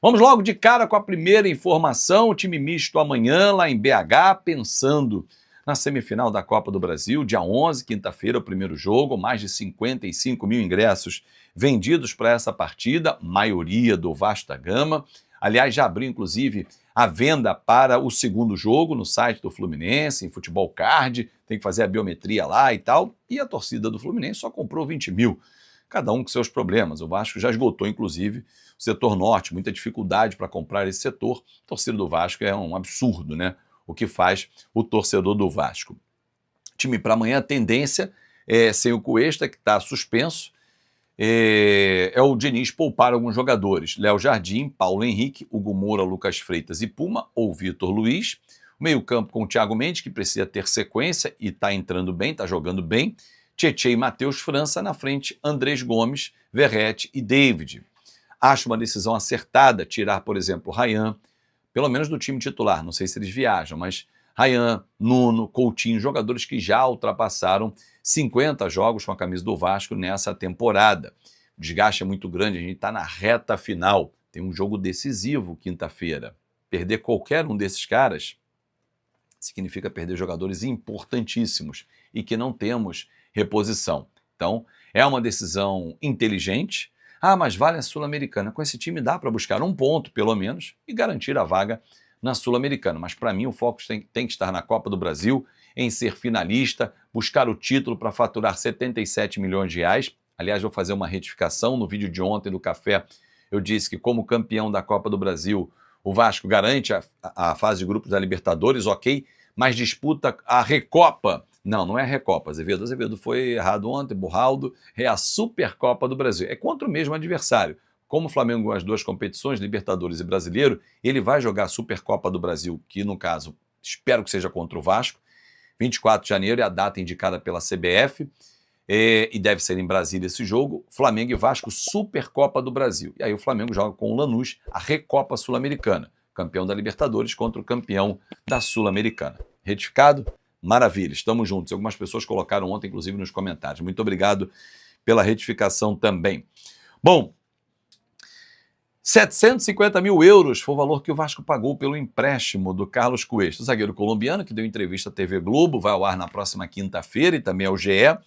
Vamos logo de cara com a primeira informação. O time misto amanhã lá em BH, pensando na semifinal da Copa do Brasil, dia 11, quinta-feira, o primeiro jogo, mais de 55 mil ingressos vendidos para essa partida, maioria do Vasco da Gama. Aliás, já abriu inclusive a venda para o segundo jogo no site do Fluminense, em Futebol Card, tem que fazer a biometria lá e tal. E a torcida do Fluminense só comprou 20 mil. Cada um com seus problemas. O Vasco já esgotou, inclusive, o setor norte, muita dificuldade para comprar esse setor. A torcida do Vasco é um absurdo, né? O que faz o torcedor do Vasco. Time para amanhã, a tendência é sem o Cuesta, que está suspenso, é o Diniz poupar alguns jogadores. Léo Jardim, Paulo Henrique, Hugo Moura, Lucas Freitas e Puma, ou Vitor Luiz. O meio-campo com o Thiago Mendes, que precisa ter sequência e está entrando bem, está jogando bem. Tietê e Matheus França, na frente, Andrés Gomes, Verratti e David. Acho uma decisão acertada tirar, por exemplo, Ryan, pelo menos do time titular, não sei se eles viajam, mas Ryan, Nuno, Coutinho, jogadores que já ultrapassaram 50 jogos com a camisa do Vasco nessa temporada. O desgaste é muito grande, a gente está na reta final, tem um jogo decisivo quinta-feira. Perder qualquer um desses caras significa perder jogadores importantíssimos e que não temos reposição. Então, é uma decisão inteligente. Mas vale a Sul-Americana. Com esse time dá para buscar um ponto, pelo menos, e garantir a vaga na Sul-Americana. Mas para mim o foco tem que estar na Copa do Brasil, em ser finalista, buscar o título para faturar 77 milhões de reais. Aliás, vou fazer uma retificação. No vídeo de ontem do Café, eu disse que como campeão da Copa do Brasil, o Vasco garante a fase de grupos da Libertadores, ok, mas disputa a Recopa. Não é a Recopa, Azevedo foi errado ontem, Burraldo, é a Supercopa do Brasil. É contra o mesmo adversário. Como o Flamengo ganhou as duas competições, Libertadores e Brasileiro, ele vai jogar a Supercopa do Brasil, que no caso, espero que seja contra o Vasco. 24 de janeiro é a data indicada pela CBF, e deve ser em Brasília esse jogo. Flamengo e Vasco, Supercopa do Brasil. E aí o Flamengo joga com o Lanús, a Recopa Sul-Americana. Campeão da Libertadores contra o campeão da Sul-Americana. Retificado? Maravilha, estamos juntos. Algumas pessoas colocaram ontem, inclusive, nos comentários. Muito obrigado pela retificação também. Bom, 750 mil euros foi o valor que o Vasco pagou pelo empréstimo do Carlos Cuesta, zagueiro colombiano, que deu entrevista à TV Globo, vai ao ar na próxima quinta-feira e também ao GE.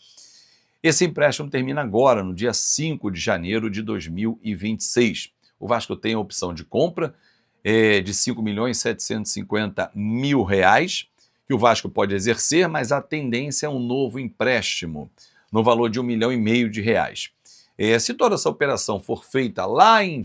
Esse empréstimo termina agora, no dia 5 de janeiro de 2026. O Vasco tem a opção de compra de 5.750.000 reais, que o Vasco pode exercer, mas a tendência é um novo empréstimo, no valor de R$1,5 milhão de reais. Se toda essa operação for feita lá em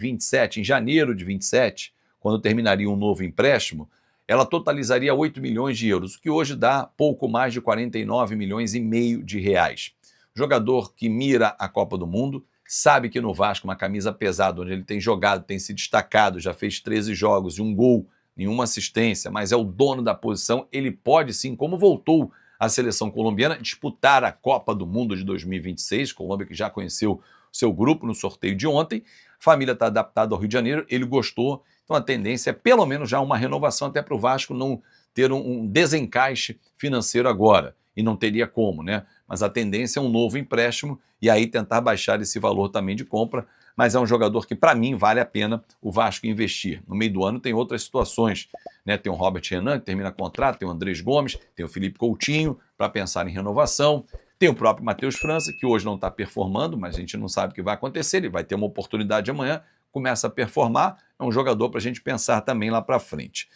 janeiro de 27, quando terminaria um novo empréstimo, ela totalizaria 8 milhões de euros, o que hoje dá pouco mais de 49 milhões e meio de reais. Jogador que mira a Copa do Mundo, sabe que no Vasco, uma camisa pesada, onde ele tem jogado, tem se destacado, já fez 13 jogos e um gol, nenhuma assistência, mas é o dono da posição, ele pode sim, como voltou à seleção colombiana, disputar a Copa do Mundo de 2026, Colômbia que já conheceu o seu grupo no sorteio de ontem, a família está adaptada ao Rio de Janeiro, ele gostou, então a tendência é pelo menos já uma renovação até para o Vasco não ter um desencaixe financeiro agora, e não teria como, né? Mas a tendência é um novo empréstimo e aí tentar baixar esse valor também de compra, mas é um jogador que, para mim, vale a pena o Vasco investir. No meio do ano tem outras situações, né? Tem o Robert Renan, que termina contrato, tem o Andrés Gomes, tem o Felipe Coutinho, para pensar em renovação, tem o próprio Matheus França, que hoje não está performando, mas a gente não sabe o que vai acontecer, ele vai ter uma oportunidade amanhã, começa a performar, é um jogador para a gente pensar também lá para frente.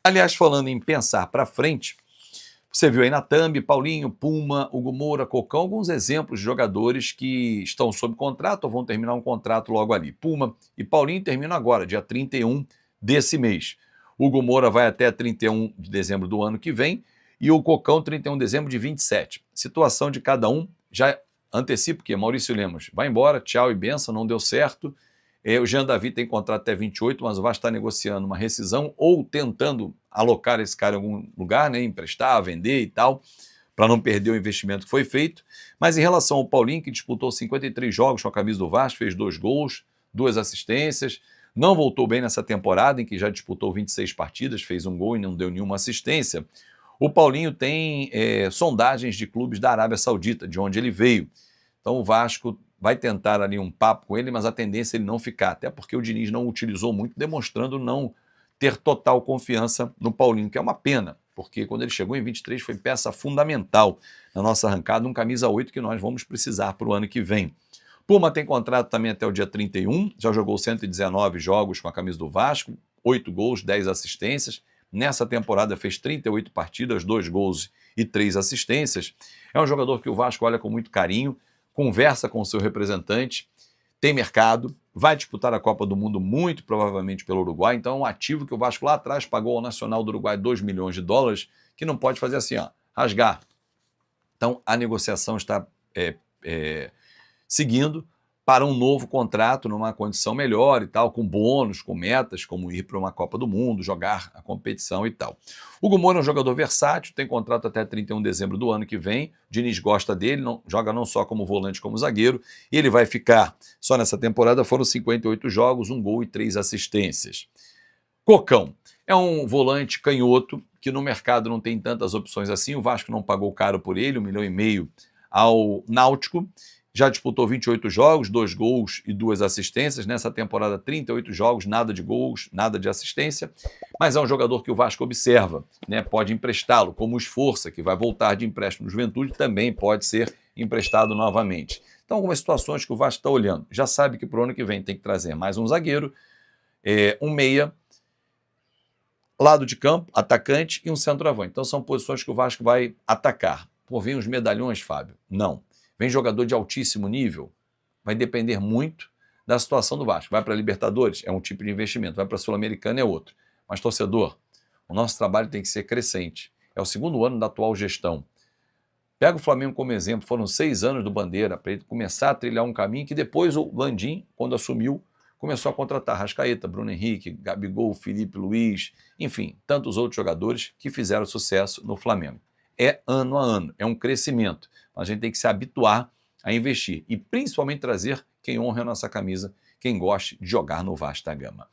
Aliás, falando em pensar para frente, você viu aí na thumb, Paulinho, Puma, Hugo Moura, Cocão, alguns exemplos de jogadores que estão sob contrato ou vão terminar um contrato logo ali. Puma e Paulinho terminam agora, dia 31 desse mês. Hugo Moura vai até 31 de dezembro do ano que vem e o Cocão 31 de dezembro de 27. Situação de cada um, já antecipo, porque Maurício Lemos vai embora, tchau e benção, não deu certo. O Jean Davi tem contrato até 28, mas o Vasco está negociando uma rescisão ou tentando alocar esse cara em algum lugar, né, emprestar, vender e tal, para não perder o investimento que foi feito. Mas em relação ao Paulinho, que disputou 53 jogos com a camisa do Vasco, fez 2 gols, 2 assistências, não voltou bem nessa temporada, em que já disputou 26 partidas, fez 1 gol e não deu nenhuma assistência. O Paulinho tem sondagens de clubes da Arábia Saudita, de onde ele veio. Então o Vasco vai tentar ali um papo com ele, mas a tendência é ele não ficar, até porque o Diniz não o utilizou muito, demonstrando não ter total confiança no Paulinho, que é uma pena, porque quando ele chegou em 23 foi peça fundamental na nossa arrancada, um camisa 8 que nós vamos precisar para o ano que vem. Puma tem contrato também até o dia 31, já jogou 119 jogos com a camisa do Vasco, 8 gols, 10 assistências. Nessa temporada fez 38 partidas, 2 gols e 3 assistências. É um jogador que o Vasco olha com muito carinho, conversa com o seu representante, tem mercado, vai disputar a Copa do Mundo muito provavelmente pelo Uruguai, então é um ativo que o Vasco lá atrás pagou ao Nacional do Uruguai 2 milhões de dólares, que não pode fazer assim, ó, rasgar. Então a negociação está seguindo para um novo contrato numa condição melhor e tal, com bônus, com metas, como ir para uma Copa do Mundo, jogar a competição e tal. Hugo Moura é um jogador versátil, tem contrato até 31 de dezembro do ano que vem, o Diniz gosta dele, joga não só como volante, como zagueiro, e ele vai ficar, só nessa temporada foram 58 jogos, 1 gol e 3 assistências. Cocão é um volante canhoto, que no mercado não tem tantas opções assim, o Vasco não pagou caro por ele, 1,5 milhão ao Náutico, já disputou 28 jogos, 2 gols e 2 assistências. Nessa temporada, 38 jogos, nada de gols, nada de assistência. Mas é um jogador que o Vasco observa, né? Pode emprestá-lo, como o Esforça, que vai voltar de empréstimo no Juventude, também pode ser emprestado novamente. Então, algumas situações que o Vasco está olhando. Já sabe que para o ano que vem tem que trazer mais um zagueiro, um meia, lado de campo, atacante e um centroavante. Então, são posições que o Vasco vai atacar. Pô, vem os medalhões, Fábio? Não. Vem jogador de altíssimo nível? Vai depender muito da situação do Vasco. Vai para a Libertadores? É um tipo de investimento. Vai para a Sul-Americana? É outro. Mas, torcedor, o nosso trabalho tem que ser crescente. É o segundo ano da atual gestão. Pega o Flamengo como exemplo. Foram 6 anos do Bandeira para ele começar a trilhar um caminho que depois o Landim, quando assumiu, começou a contratar Rascaeta, Bruno Henrique, Gabigol, Felipe Luiz, enfim, tantos outros jogadores que fizeram sucesso no Flamengo. É ano a ano, é um crescimento. A gente tem que se habituar a investir e principalmente trazer quem honra a nossa camisa, quem goste de jogar no Vasco da Gama.